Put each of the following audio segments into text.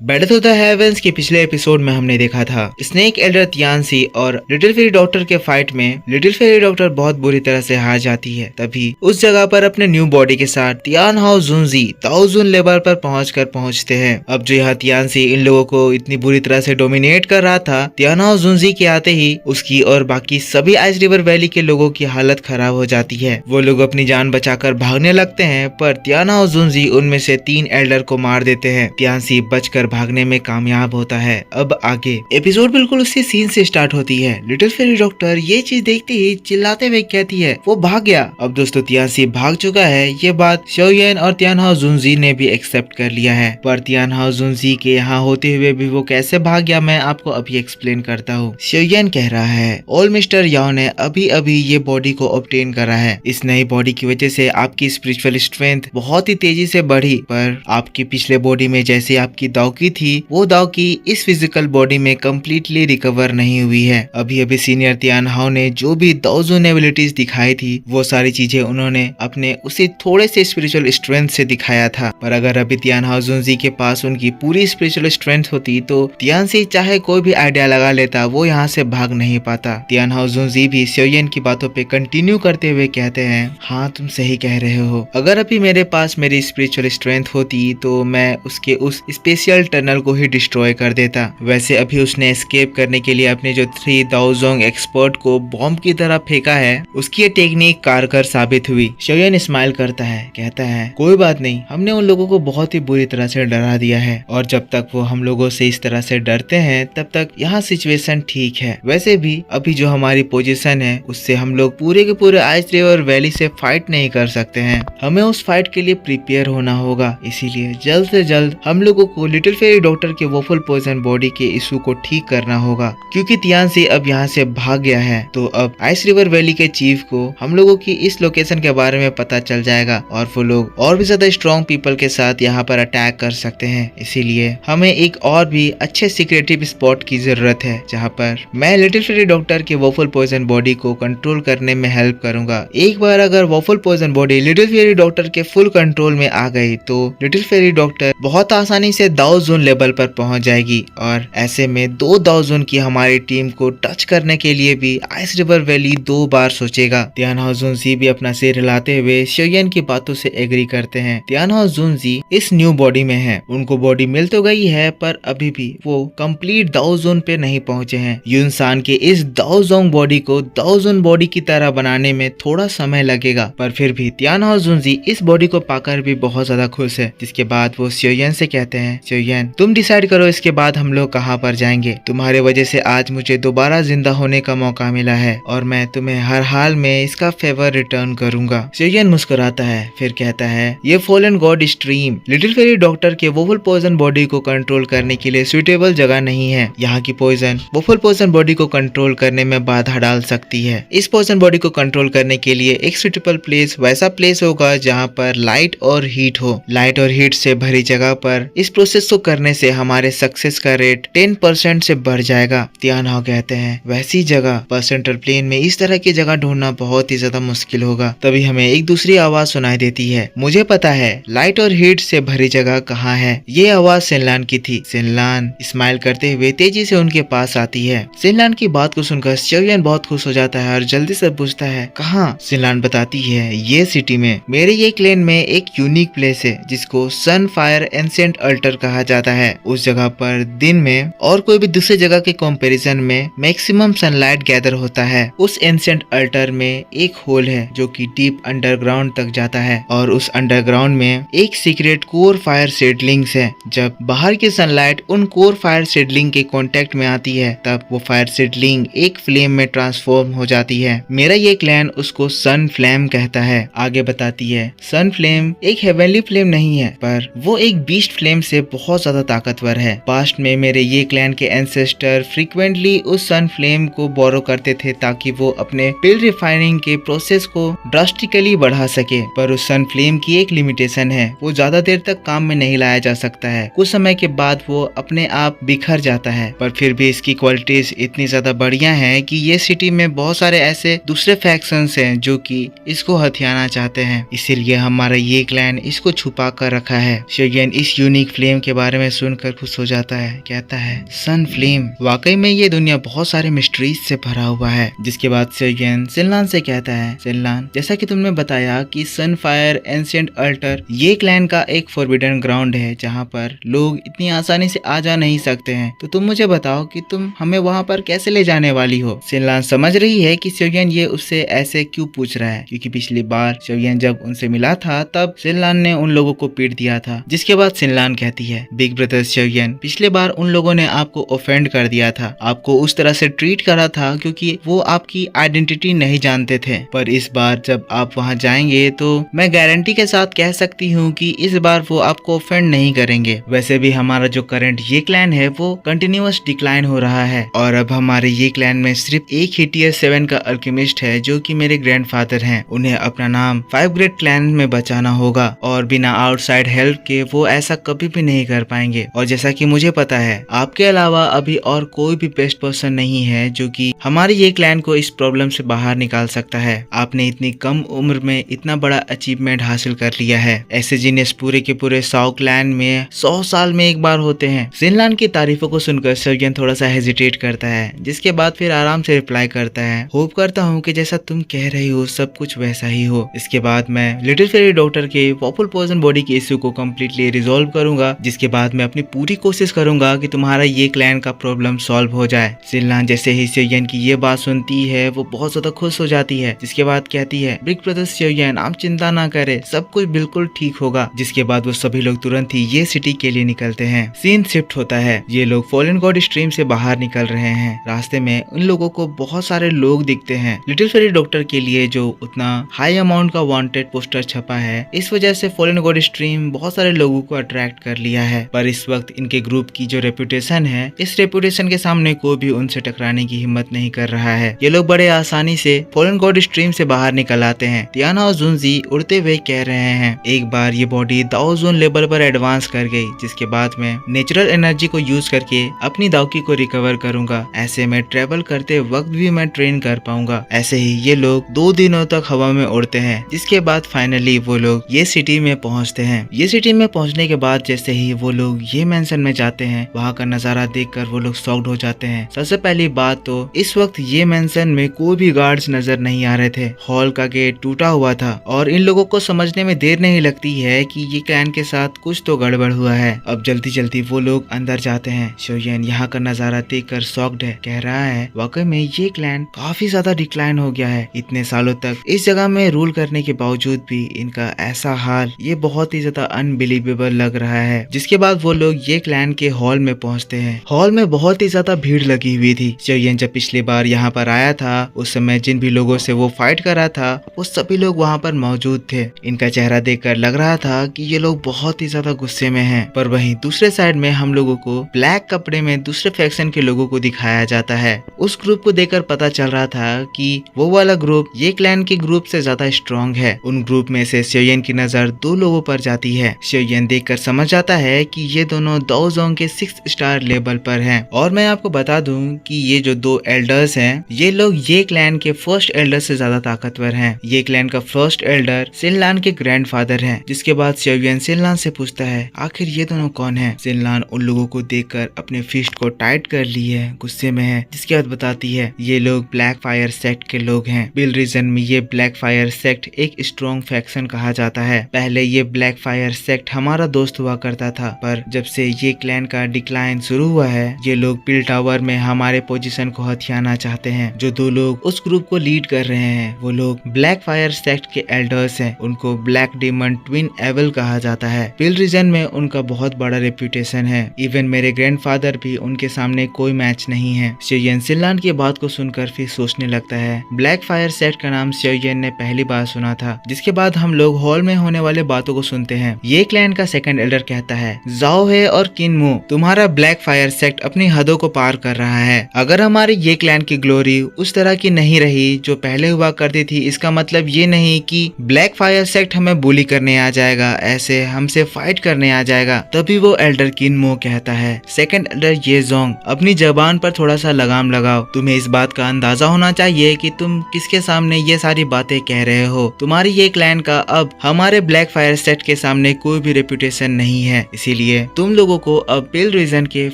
Battle of the heavens के पिछले episode में हमने देखा था स्नेक एल्डर तियानसी और लिटिल फेरी डॉक्टर के फाइट में लिटिल फेरी डॉक्टर बहुत बुरी तरह से हार जाती है। तभी उस जगह पर अपने न्यू बॉडी के साथ तियान हाओ जुनजी ताओजुन लेवल पर पहुंचते हैं। अब जो यहाँ तियानसी इन लोगों को इतनी बुरी तरह से डोमिनेट कर रहा था, तियान हाओ जुनजी के आते ही उसकी और बाकी सभी आइस रिवर वैली के लोगों की हालत खराब हो जाती है। वो लोग अपनी जान बचाकर भागने लगते हैं, पर तियान हाओ जुनजी उनमें से 3 एल्डर को मार देते हैं। तियानसी बचकर भागने में कामयाब होता है। अब आगे एपिसोड बिल्कुल उसी सीन से स्टार्ट होती है। लिटिल फेरी डॉक्टर ये चीज देखते ही चिल्लाते हुए कहती है वो भाग गया। अब दोस्तों तियानसी भाग चुका है, ये बात शोयन और तियान हाओ जुनजी ने भी एक्सेप्ट कर लिया है। पर तियान हाओ जुनजी के यहाँ होते हुए भी वो कैसे भाग गया मैं आपको अभी एक्सप्लेन करता हूँ। शोयन कह रहा है ओल मिस्टर याओ ने अभी अभी ये बॉडी को ऑब्टेन करा है। इस नई बॉडी की वजह से आपकी स्पिरिचुअल स्ट्रेंथ बहुत ही तेजी से बढ़ी, पर आपकी पिछले बॉडी में जैसे आपकी दाओकी थी वो दाओकी इस फिजिकल बॉडी में कम्प्लीटली रिकवर नहीं हुई है। अभी अभी सीनियर तियान हाओ ने जो भी दाओजुन एबिलिटीज दिखाई थी वो सारी चीजें उन्होंने अपने उसी थोड़े से स्पिरिचुअल स्ट्रेंथ से दिखाया था। पर अगर अभी तियान हाओ जुनजी के पास उनकी पूरी स्पिरिचुअल स्ट्रेंथ होती तो तियानसी चाहे कोई भी आइडिया लगा लेता, वो यहाँ से भाग नहीं पाता। तियान हाओ जुनजी भी शोयन की बातों पे कंटिन्यू करते हुए कहते हैं हाँ तुम सही कह रहे हो, अगर अभी मेरे पास मेरी स्पिरिचुअल स्ट्रेंथ होती तो मैं उसके उस स्पेशल टनल को ही डिस्ट्रॉय कर देता। वैसे अभी उसने एस्केप करने के लिए अपने जो 3 दाओजोंग एक्सपर्ट को बॉम्ब की तरह फेंका है, उसकी ये टेक्निक कारगर साबित हुई। शोयन स्माइल करता है, कहता है कोई बात नहीं, हमने उन लोगों को बहुत ही बुरी तरह से डरा दिया है और जब तक वो हम लोगों से इस तरह से डरते हैं तब तक यहाँ सिचुएशन ठीक है। वैसे भी अभी जो हमारी पोजीशन है उससे हम लोग पूरे के पूरे आइस रिवर वैली से फाइट नहीं कर सकते हैं, हमें उस फाइट के लिए प्रिपेयर होना होगा। इसीलिए जल्द से जल्द हम लोगों को लिटिल फेरी डॉक्टर के वोफल पॉइजन बॉडी के इशू को ठीक करना होगा, क्योंकि तियानसी अब यहाँ से भाग गया है। तो अब आइस रिवर वैली के चीफ को हम लोगों की इस लोकेशन के बारे में पता चल जाएगा और वो लोग और भी ज्यादा स्ट्रॉन्ग पीपल के साथ यहाँ पर अटैक कर सकते हैं। इसीलिए हमें एक और भी अच्छे सीक्रेटिव स्पॉट की जरूरत है जहाँ पर मैं लिटिल फेरी डॉक्टर के वोफल पॉइजन बॉडी को कंट्रोल करने में हेल्प करूंगा। एक बार अगर वोफल poison body little fairy doctor के फुल कंट्रोल में आ गई तो लिटिल फेरी डॉक्टर बहुत आसानी से दाओजुन लेवल पर पहुंच जाएगी और ऐसे में 2 दाओजुन की हमारी टीम को टच करने के लिए भी आइस रिवर वैली 2 बार सोचेगा। तियान हाओ जुनजी भी अपना सिर हिलाते हुए शोयन की बातों से एग्री करते हैं। तियान हाओ जुनजी इस न्यू बॉडी में है, उनको बॉडी मिल तो गई है पर अभी भी वो कंप्लीट दाओजुन पे नहीं पहुंचे हैं। युनसान के इस दाओजोंग बॉडी को दाओजुन बॉडी की तरह बनाने में थोड़ा समय लगेगा, पर फिर भी तियान हाओ जुनजी इस बॉडी को पाकर भी बहुत ज्यादा खुश है। जिसके बाद वो शोयन से कहते हैं शोयन तुम डिसाइड करो इसके बाद हम लोग कहाँ पर जाएंगे, तुम्हारे वजह से आज मुझे दोबारा जिंदा होने का मौका मिला है और मैं तुम्हें हर हाल में इसका फेवर रिटर्न करूंगा। शोयन मुस्कुराता है, फिर कहता है ये fallen God stream little fairy doctor के वोफल पॉइजन बॉडी को कंट्रोल करने के लिए सुटेबल जगह नहीं है। यहाँ की पॉइजन वोफल पॉइजन बॉडी को कंट्रोल करने में बाधा डाल सकती है। इस पॉइजन बॉडी को कंट्रोल करने के लिए एक सुटेबल प्लेस वैसा प्लेस होगा जहाँ पर लाइट और हीट हो। लाइट और हीट से भरी जगह पर इस प्रोसेस को करने से हमारे सक्सेस का रेट 10% से बढ़ जाएगा। तियान हाओ कहते हैं वैसी जगह परसेंटल प्लेन में इस तरह की जगह ढूंढना बहुत ही ज्यादा मुश्किल होगा। तभी हमें एक दूसरी आवाज सुनाई देती है, मुझे पता है लाइट और हीट से भरी जगह कहाँ है। ये आवाज सिनलान की थी। सिनलान स्माइल करते हुए तेजी से उनके पास आती है। सिनलान की बात को सुनकर शोयन बहुत खुश हो जाता है और जल्दी से पूछता है कहाँ। सिनलान बताती है ये सिटी में मेरे ये क्लेन में एक यूनिक प्लेस है जिसको सन फायर एंसेंट अल्टर कहा जाता है। उस जगह पर दिन में और कोई भी दूसरी जगह के कंपैरिजन में मैक्सिमम सनलाइट गैदर होता है। उस एंसेंट अल्टर में एक होल है जो कि डीप अंडरग्राउंड तक जाता है और उस अंडरग्राउंड में एक सीक्रेट कोर फायर सीडलिंग्स है। जब बाहर की सनलाइट उन कोर फायर सीडलिंग के कांटेक्ट में आती है तब वो फायर सीडलिंग एक फ्लेम में ट्रांसफॉर्म हो जाती है। मेरा ये क्लैन उसको सन फ्लेम कहता है। आगे बताती है सन फ्लेम एक हेवनली फ्लेम नहीं है पर वो एक बीस्ट फ्लेम से बहुत ज्यादा ताकतवर है। पास्ट में मेरे ये क्लैन के एंसेस्टर फ्रीक्वेंटली उस सन फ्लेम को बोरो करते थे ताकि वो अपने पिल रिफाइनिंग के प्रोसेस को ड्रास्टिकली बढ़ा सके, पर उस सन फ्लेम की एक लिमिटेशन है, वो ज्यादा देर तक काम में नहीं लाया जा सकता है। कुछ समय के बाद वो अपने आप बिखर जाता है, पर फिर भी इसकी क्वालिटीज इतनी ज्यादा बढ़िया हैं कि ये सिटी में बहुत सारे ऐसे दूसरे फैक्शंस हैं जो कि इसको हथियाना चाहते हैं। इसीलिए हमारा ये क्लैन इसको छुपा कर रखा है। शोयन इस यूनिक फ्लेम के बारे बारे में सुनकर खुश हो जाता है। कहता है सन फ्लेम, वाकई में ये दुनिया बहुत सारे मिस्ट्रीज से भरा हुआ है। जिसके बाद सेयोयन सिनलान से कहता है, सिनलान जैसा कि तुमने बताया कि सन फायर एंशिएंट अल्टर ये क्लैन का एक फॉरबिडन ग्राउंड है जहाँ पर लोग इतनी आसानी से आ जा नहीं सकते हैं, तो तुम मुझे बताओ कि तुम हमें वहाँ पर कैसे ले जाने वाली हो। सिनलान समझ रही है कि सेयोयन ये उससे ऐसे क्यों पूछ रहा है, क्योंकि पिछली बार सेयोयन जब उनसे मिला था तब सिनलान ने उन लोगों को पीट दिया था। जिसके बाद सिनलान कहती है, बिग ब्रदर सेयोयन, पिछले बार उन लोगों ने आपको ऑफेंड कर दिया था, आपको उस तरह से ट्रीट करा था क्योंकि वो आपकी आइडेंटिटी नहीं जानते थे, पर इस बार जब आप वहाँ जाएंगे तो मैं गारंटी के साथ कह सकती हूँ कि इस बार वो आपको ऑफेंड नहीं करेंगे। वैसे भी हमारा जो करंट ये क्लैन है वो कंटिन्यूअस डिक्लाइन हो रहा है और अब हमारे ये क्लैन में सिर्फ एक ही टियर 7 का अल्केमिस्ट है जो कि मेरे ग्रैंडफादर हैं। उन्हें अपना नाम 5 ग्रेट क्लैन में बचाना होगा और बिना आउटसाइड हेल्प के वो ऐसा कभी भी नहीं कर पाएंगे। और जैसा कि मुझे पता है आपके अलावा अभी और कोई भी बेस्ट पर्सन नहीं है जो कि हमारे ये क्लैन को इस प्रॉब्लम से बाहर निकाल सकता है। आपने इतनी कम उम्र में इतना बड़ा अचीवमेंट हासिल कर लिया है। ऐसे जीनियस पूरे के पूरे 100 क्लैन में 100 साल में एक बार होते हैं। सिनलान की तारीफों को सुनकर सेयोयन थोड़ा सा हेजिटेट करता है, जिसके बाद फिर आराम से रिप्लाई करता है, होप करता हूँ कि जैसा तुम कह रही हो सब कुछ वैसा ही हो। इसके बाद मैं लिटिल फेरी डॉक्टर के पॉपुलर पर्सन बॉडी के इश्यू को कम्प्लीटली रिजोल्व करूंगा, जिसके बाद मैं अपनी पूरी कोशिश करूंगा कि तुम्हारा ये क्लैन का प्रॉब्लम सॉल्व हो जाए। सिनलान जैसे ही सेयोयन की ये बात सुनती है वो बहुत ज्यादा खुश हो जाती है। जिसके बाद कहती है, बिग ब्रदर सेयोयन आप चिंता ना करें, सब कुछ बिल्कुल ठीक होगा। जिसके बाद वो सभी लोग तुरंत ही ये सिटी के लिए निकलते हैं। सीन शिफ्ट होता है, ये लोग फॉलन गॉड स्ट्रीम से बाहर निकल रहे हैं। रास्ते में उन लोगों को बहुत सारे लोग दिखते हैं। लिटिल फेरी डॉक्टर के लिए जो उतना हाई अमाउंट का वांटेड पोस्टर छपा है, इस वजह से फॉलन गॉड स्ट्रीम बहुत सारे लोगों को अट्रैक्ट कर लिया है। पर इस वक्त इनके ग्रुप की जो रेपुटेशन है, इस रेपुटेशन के सामने कोई भी उनसे टकराने की हिम्मत नहीं कर रहा है। ये लोग बड़े आसानी से फॉलन गॉड स्ट्रीम से बाहर निकल आते हैं। टियाना और जुनजी उड़ते हुए कह रहे हैं, एक बार ये बॉडी दाओ जोन लेवल पर एडवांस कर गई, जिसके बाद मैं नेचुरल एनर्जी को यूज करके अपनी दाओकी को रिकवर करूंगा। ऐसे में ट्रेवल करते वक्त भी मैं ट्रेन कर पाऊंगा। ऐसे ही ये लोग 2 दिनों तक हवा में उड़ते हैं। जिसके बाद फाइनली वो लोग ये सिटी में पहुंचते हैं। ये सिटी में पहुंचने के बाद जैसे ही वो लोग ये मेंशन में जाते हैं, वहाँ का नजारा देखकर वो लोग शॉक्ड हो जाते हैं। सबसे पहली बात तो इस वक्त ये मेंशन में कोई भी गार्ड्स नजर नहीं आ रहे थे। हॉल का गेट टूटा हुआ था और इन लोगों को समझने में देर नहीं लगती है कि ये क्लैन के साथ कुछ तो गड़बड़ हुआ है। अब जल्दी जल्दी वो लोग अंदर जाते हैं। सेयोयन यहाँ का नजारा देखकर शॉक्ड है, कह रहा है वाकई में ये क्लैन काफी ज्यादा डिक्लाइन हो गया है। इतने सालों तक इस जगह में रूल करने के बावजूद भी इनका ऐसा हाल, ये बहुत ही ज्यादा अनबिलीवेबल लग रहा है। जिसके बाद वो लोग ये क्लैन के हॉल में पहुंचते हैं। हॉल में बहुत ही ज्यादा भीड़ लगी हुई थी। सेयोयन जब पिछली बार यहाँ पर आया था उस समय जिन भी लोगों से वो फाइट कर रहा था वो सभी लोग वहाँ पर मौजूद थे। इनका चेहरा देखकर लग रहा था कि ये लोग बहुत ही ज्यादा गुस्से में हैं। पर वहीं दूसरे साइड में हम लोगों को ब्लैक कपड़े में दूसरे फैक्शन के लोगों को दिखाया जाता है। उस ग्रुप को देखकर पता चल रहा था कि वो वाला ग्रुप ये क्लैन के ग्रुप से ज्यादा स्ट्रॉन्ग है। उन ग्रुप में से सेयोयन की नजर 2 लोगों पर जाती है। सेयोयन देखकर समझ जाता है कि ये दोनों दाओ जोन के 6 स्टार लेवल पर हैं। और मैं आपको बता दूं कि ये जो 2 एल्डर्स हैं, ये लोग ये क्लैन के फर्स्ट एल्डर से ज्यादा ताकतवर हैं। ये क्लैन का फर्स्ट एल्डर सिनलान के ग्रैंडफादर हैं। जिसके बाद सेयोयन सिनलान से पूछता है, आखिर ये दोनों कौन है? सिनलान उन लोगों को देखकर अपने फिस्ट को टाइट कर ली है, गुस्से में है। जिसके बाद बताती है, ये लोग ब्लैक फायर सेक्ट के लोग हैं। बिल रीजन में ये ब्लैक फायर सेक्ट एक स्ट्रॉन्ग फैक्शन कहा जाता है। पहले ये ब्लैक फायर सेक्ट हमारा दोस्त हुआ करता था, पर जब से ये क्लैन का डिक्लाइन शुरू हुआ है, ये लोग पिल टावर में हमारे पोजीशन को हथियाना चाहते हैं। जो 2 लोग उस ग्रुप को लीड कर रहे हैं वो लोग ब्लैक फायर सेक्ट के एल्डर्स हैं। उनको ब्लैक डेमन ट्विन एवल कहा जाता है। पिल रीजन में उनका बहुत बड़ा रेप्यूटेशन है। इवन मेरे ग्रैंडफादर भी उनके सामने कोई मैच नहीं है। सेयोयन सिनलान की बात को सुनकर फिर सोचने लगता है। ब्लैक फायर सेक्ट का नाम सेयोयन ने पहली बार सुना था। जिसके बाद हम लोग हॉल में होने वाले बातों को सुनते हैं। ये क्लैन का सेकंड एल्डर कहता है, जाओ है और किनमू, तुम्हारा ब्लैक फायर सेक्ट अपनी हदों को पार कर रहा है। अगर हमारी ये क्लैन की ग्लोरी उस तरह की नहीं रही जो पहले हुआ करती थी, इसका मतलब ये नहीं कि ब्लैक फायर सेक्ट हमें बुली करने आ जाएगा, ऐसे हमसे फाइट करने आ जाएगा। तभी वो एल्डर किनमू कहता है, सेकंड एल्डर ये जोंग, अपनी जबान पर थोड़ा सा लगाम लगाओ। तुम्हें इस बात का अंदाजा होना चाहिए कि तुम किसके सामने ये सारी बातें कह रहे हो। तुम्हारी ये क्लैन का अब हमारे ब्लैक फायर सेक्ट के सामने कोई भी रेपुटेशन नहीं है। इसी इसीलिए तुम लोगों को अब पेल रीजन के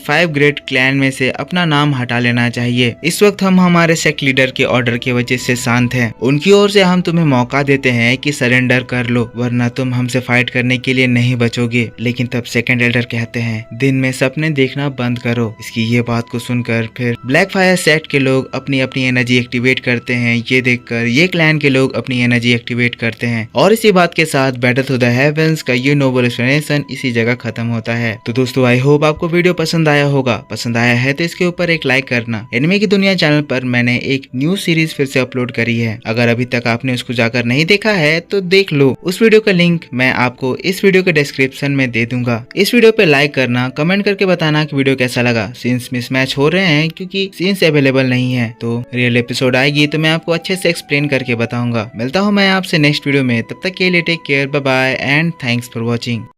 5 ग्रेट क्लैन में से अपना नाम हटा लेना चाहिए। इस वक्त हम हमारे सेक्ट लीडर के ऑर्डर की वजह से शांत हैं। उनकी ओर से हम तुम्हें मौका देते हैं कि सरेंडर कर लो, वरना तुम हमसे फाइट करने के लिए नहीं बचोगे। लेकिन तब सेकंड एल्डर कहते हैं दिन में सपने देखना बंद करो। इसकी ये बात को सुनकर फिर ब्लैक फायर सेक्ट के लोग अपनी अपनी एनर्जी एक्टिवेट करते हैं। ये देखकर ये क्लैन के लोग अपनी एनर्जी एक्टिवेट करते हैं और इसी बात के साथ बैटल थ्रू द हेवंस का ये नोबल एक्सप्लेनेशन इसी जगह खत्म होता है। तो दोस्तों आई होप आपको वीडियो पसंद आया होगा। पसंद आया है तो इसके ऊपर एक लाइक करना। एनिमे की दुनिया चैनल पर मैंने एक न्यू सीरीज फिर से अपलोड करी है। अगर अभी तक आपने उसको जाकर नहीं देखा है तो देख लो। उस वीडियो का लिंक मैं आपको इस वीडियो के डिस्क्रिप्शन में दे दूंगा। इस वीडियो पे लाइक करना, कमेंट करके बताना कि वीडियो कैसा लगा। सीन्स मिसमैच हो रहे हैं क्योंकि सीन्स अवेलेबल नहीं है, तो रियल एपिसोड आएगी तो मैं आपको अच्छे से एक्सप्लेन करके बताऊंगा। मिलता हूँ मैं आपसे नेक्स्ट वीडियो में, तब तक के लिए take care, bye bye and thanks for watching.